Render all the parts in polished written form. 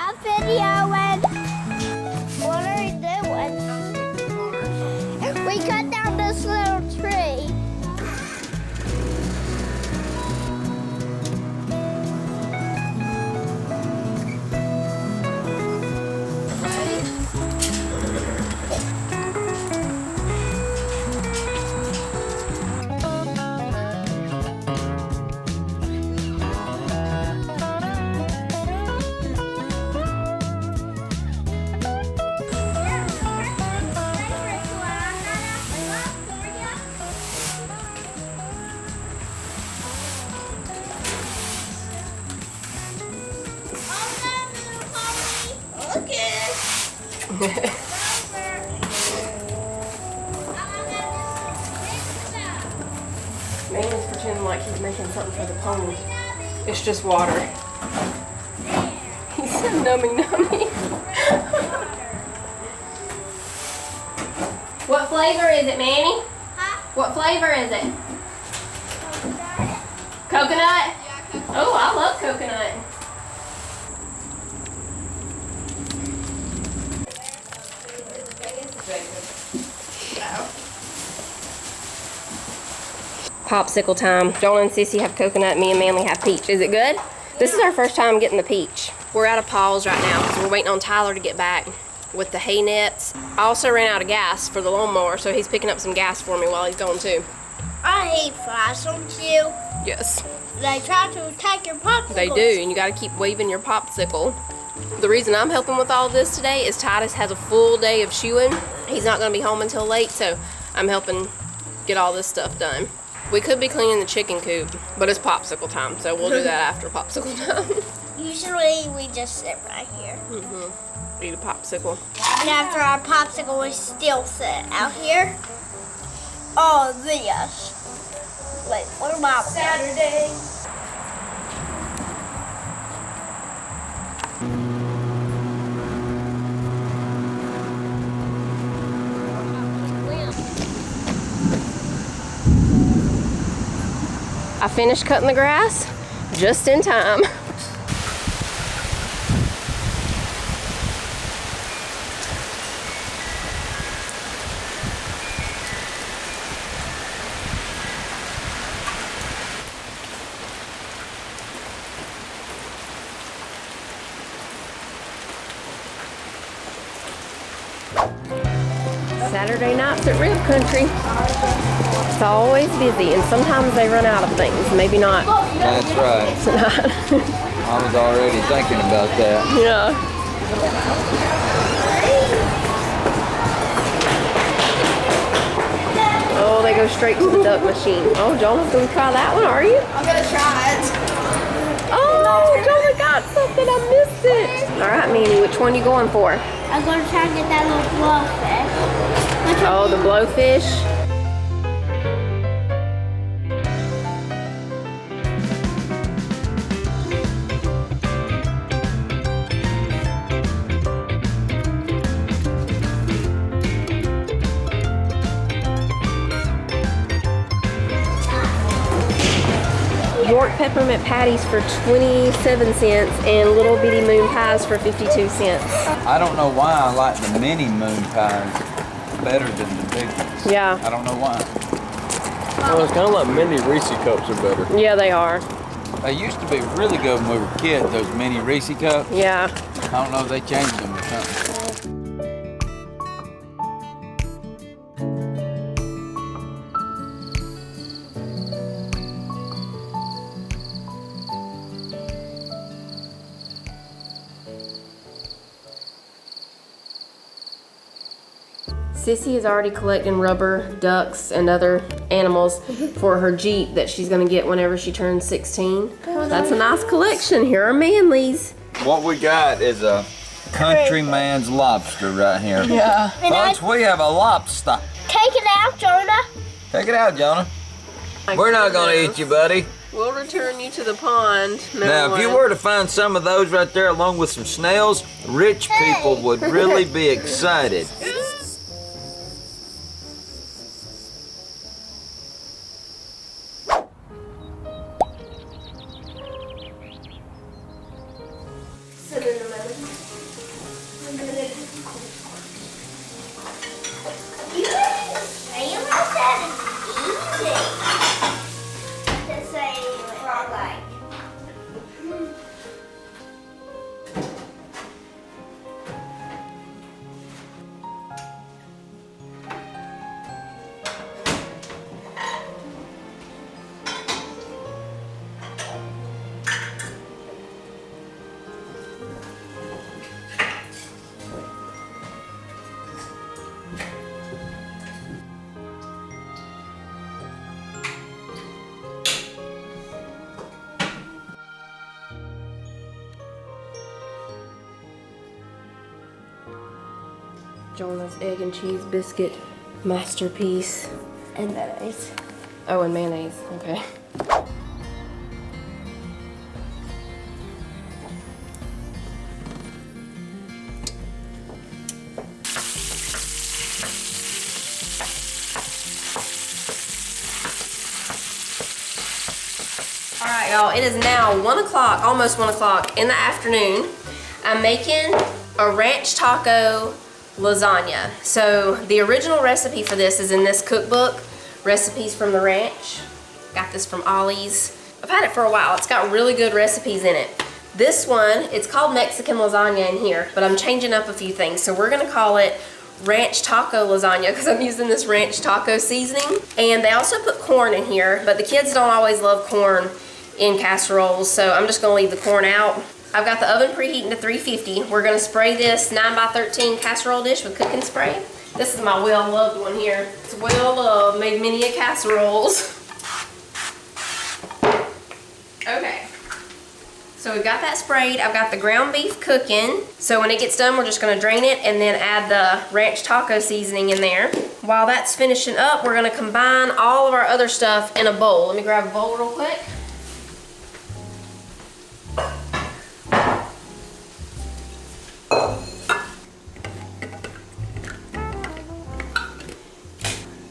a video and what are you doing? We cut down this little tree. Manny's pretending like he's making something for the pony. It's just water. He said nummy nummy. What flavor is it, Manny? Huh? What flavor is it? Coconut? Oh, I love coconut. Popsicle time. Jonah and Sissy have coconut, me and Manly have peach. Is it good? This is our first time getting the peach. We're at a pause right now because we're waiting on Tyler to get back with the hay nets. I also ran out of gas for the lawnmower, so he's picking up some gas for me while he's gone too. I hate flies, don't you? Yes. They try to attack your popsicles. They do, and you gotta keep waving your popsicle. The reason I'm helping with all this today is Titus has a full day of shoeing. He's not gonna be home until late, so I'm helping get all this stuff done. We could be cleaning the chicken coop, but it's popsicle time, so we'll do that after popsicle time. Usually we just sit right here. Eat a popsicle. And after our popsicle, we still sit out here. Oh, yes. Wait, what about Saturday? I finished cutting the grass just in time. Saturday nights at Rib Country. It's always busy, and sometimes they run out of things. Maybe not. That's right. Tonight. I was already thinking about that. Yeah. Oh, they go straight to the duck machine. Oh, Jonah's gonna try that one, are you? I'm gonna try it. Oh, Jonah got something. I missed it. All right, Manny, which one you going for? I'm gonna try to get that little blowfish. Oh, the blowfish. York peppermint patties for 27 cents and little bitty moon pies for 52 cents. I don't know why I like the mini moon pies better than the big ones. Yeah. I don't know why. Well, it's kind of like mini Reese cups are better. Yeah, they are. They used to be really good when we were kids, those mini Reese cups. Yeah. I don't know if they changed them or something. Sissy is already collecting rubber ducks and other animals for her Jeep that she's gonna get whenever she turns 16. That's a nice collection. Here are Manly's. What we got is a countryman's lobster right here. Yeah. Folks, we have a lobster. Take it out, Jonah. Take it out, Jonah. We're not gonna eat you, buddy. We'll return you to the pond. Now, if you were to find some of those right there along with some snails, rich people would really be excited. Sit in a minute. Jonah's egg and cheese biscuit masterpiece. And mayonnaise. Oh, and mayonnaise. Okay. Alright, y'all, it is now 1 o'clock, almost 1 o'clock in the afternoon. I'm making a ranch taco lasagna. So the original recipe for this is in this cookbook, Recipes from the Ranch. Got this from Ollie's. I've had it for a while. It's got really good recipes in it. This one, it's called Mexican lasagna in here, but I'm changing up a few things. So we're gonna call it Ranch Taco Lasagna because I'm using this Ranch Taco seasoning. And they also put corn in here, but the kids don't always love corn in casseroles, so I'm just gonna leave the corn out. I've got the oven preheating to 350. We're gonna spray this 9x13 casserole dish with cooking spray. This is my well-loved one here. It's well-loved, made many a casseroles. Okay, so we've got that sprayed. I've got the ground beef cooking. So when it gets done, we're just gonna drain it and then add the ranch taco seasoning in there. While that's finishing up, we're gonna combine all of our other stuff in a bowl. Let me grab a bowl real quick.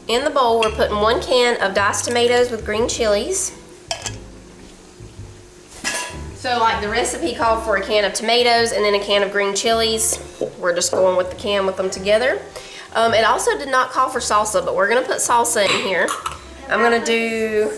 In the bowl, we're putting 1 can of diced tomatoes with green chilies. So like the recipe called for a can of tomatoes and then a can of green chilies. We're just going with the can with them together. It also did not call for salsa, but we're gonna put salsa in here. I'm gonna do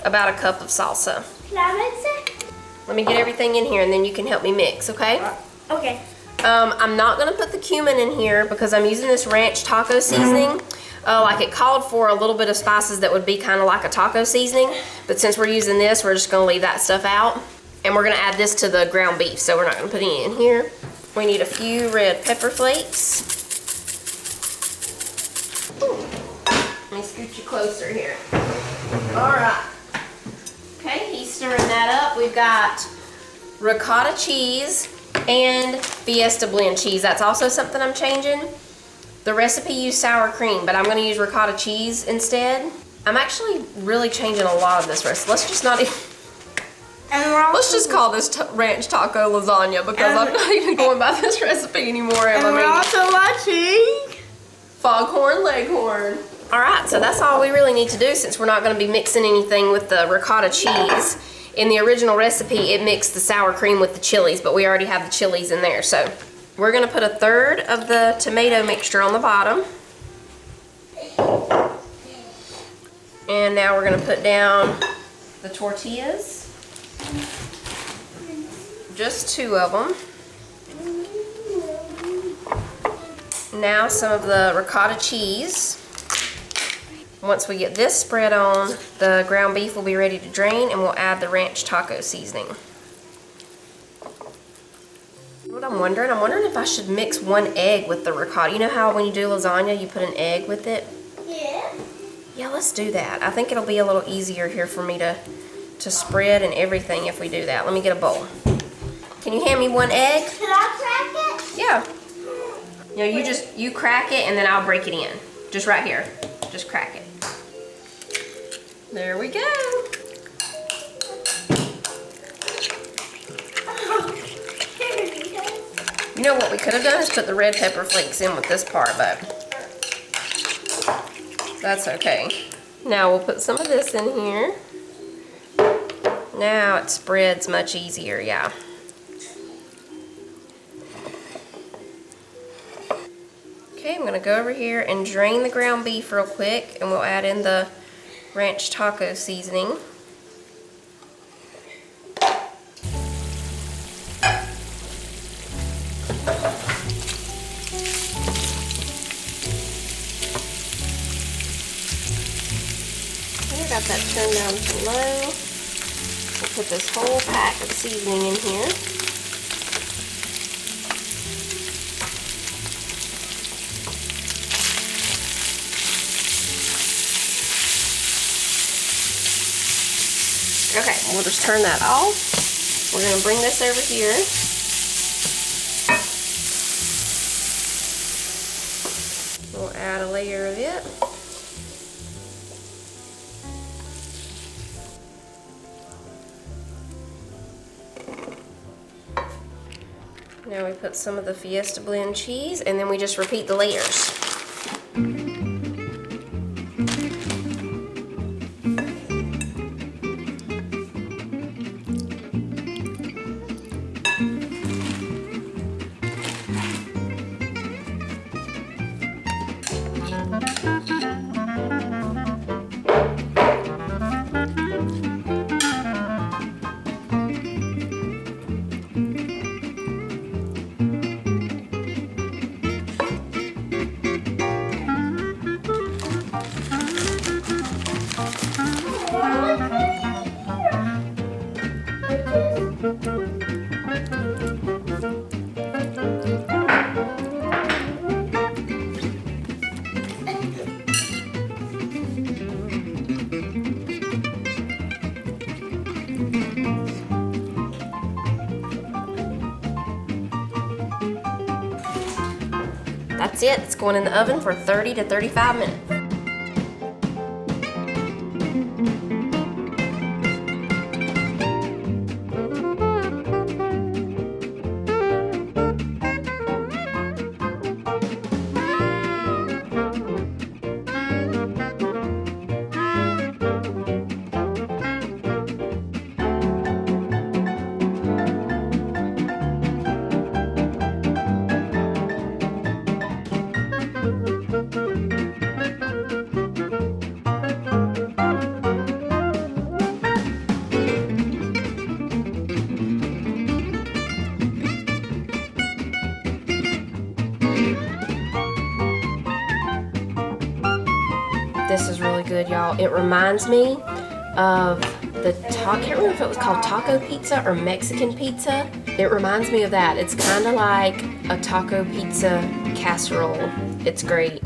about a cup of salsa. Can I mix it? Let me get everything in here and then you can help me mix, okay? Okay. I'm not gonna put the cumin in here because I'm using this ranch taco seasoning. Like it called for a little bit of spices that would be kind of like a taco seasoning, but since we're using this, we're just gonna leave that stuff out. And we're gonna add this to the ground beef, so we're not gonna put any in here. We need a few red pepper flakes. Ooh. Let me scoot you closer here. All right. Okay, he's stirring that up. We've got ricotta cheese and fiesta blend cheese. That's also something I'm changing. The recipe used sour cream, but I'm gonna use ricotta cheese instead. I'm actually really changing a lot of this recipe. Let's just not even, let's just call this ranch taco lasagna because I'm not even going by this recipe anymore. And we're also watching Foghorn Leghorn. All right, so that's all we really need to do since we're not gonna be mixing anything with the ricotta cheese. In the original recipe, it mixed the sour cream with the chilies, but we already have the chilies in there, so. We're gonna put 1/3 of the tomato mixture on the bottom. And now we're gonna put down the tortillas. Just 2 of them. Now some of the ricotta cheese. Once we get this spread on, the ground beef will be ready to drain and we'll add the ranch taco seasoning. What I'm wondering if I should mix 1 egg with the ricotta. You know how when you do lasagna, you put an egg with it? Yeah. Yeah, let's do that. I think it'll be a little easier here for me to spread and everything if we do that. Let me get a bowl. Can you hand me 1 egg? Can I crack it? Yeah. No, you crack it and then I'll break it in. Just right here. Just crack it. There we go. You know what we could have done is put the red pepper flakes in with this part, but that's okay. Now we'll put some of this in here. Now it spreads much easier, yeah. Okay, I'm gonna go over here and drain the ground beef real quick and we'll add in the ranch taco seasoning. Got that turned down to low. We'll put this whole pack of seasoning in here. Okay, we'll just turn that off. We're going to bring this over here. layer of it. Now we put some of the Fiesta blend cheese, and then we just repeat the layers. That's it. It's going in the oven for 30 to 35 minutes. This is really good, y'all. It reminds me of I can't remember if it was called taco pizza or Mexican pizza. It reminds me of that. It's kind of like a taco pizza casserole. It's great.